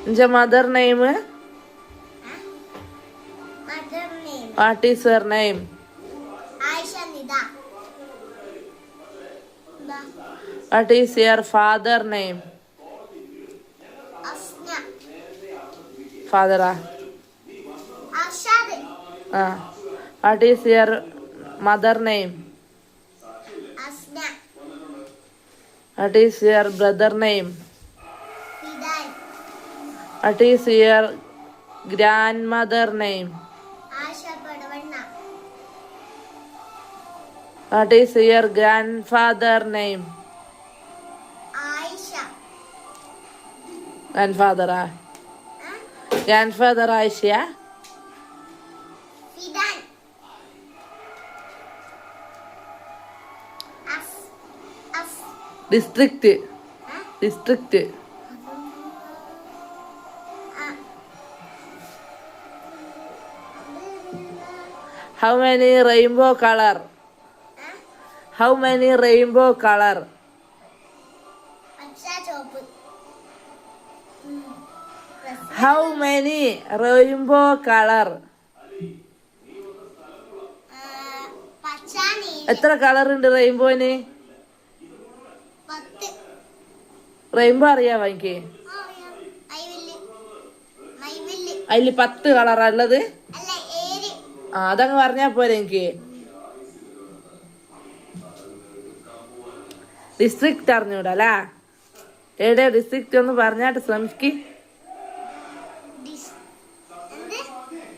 Your mother name? What is her name? Aisha Nida. What is your father name? Asna. Father. Ashad. What is your mother name? Asna. What is your brother name? Fidan. What is your grandmother name? Asha Padavanna. What is your grandfather name? Aisha. Grandfather. Grandfather Aisha. Fidan. As. District. District. How many rainbow color? How many rainbow color? Acha chopu. How many rainbow color? Pachani. എത്ര colour ഉണ്ട് റെയിൻബോന്? 10. Rainbow അറിയാവോ എനിക്ക്? അതില് 10 കളറാ ഉള്ളത്. അതങ്ങ് പറഞ്ഞാ പോരെ എനിക്ക്. ഡിസ്ട്രിക്റ്റ് അറിഞ്ഞൂടല്ലേ? എവിടെ ഡിസ്ട്രിക്റ്റ് ഒന്ന് പറഞ്ഞാട്ട് ശ്രമിക്ക്.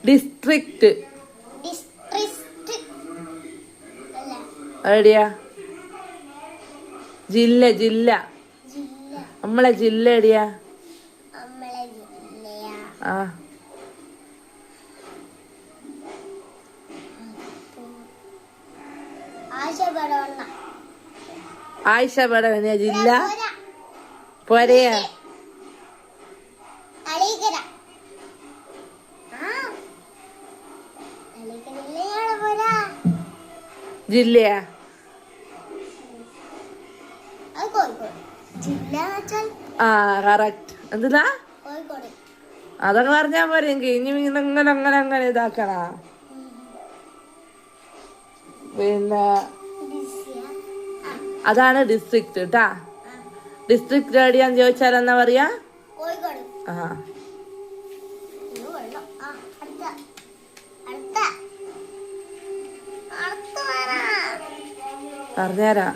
ഡിസ്ട്രിക്റ്റ് എവിടെയാ? ജില്ല. ജില്ല നമ്മളെ ജില്ല എവിടെയാ? ആയിഷ ബടവന ജില്ല പോരെയാ? ജില്ലയാ? കറക്റ്റ്. എന്തിനാ അതൊക്കെ പറഞ്ഞാ പോരെ എനിക്ക്. ഇനി ഇങ്ങനെ അങ്ങനെ അങ്ങനെ ഇതാക്കണ. പിന്നെ അതാണ് ഡിസ്ട്രിക്റ്റ് കേട്ടാ. ഡിസ്ട്രിക്റ്റ് എവിടെയാന്ന് ചോദിച്ചാൽ എന്നാ പറയാ? പറഞ്ഞുതരാ.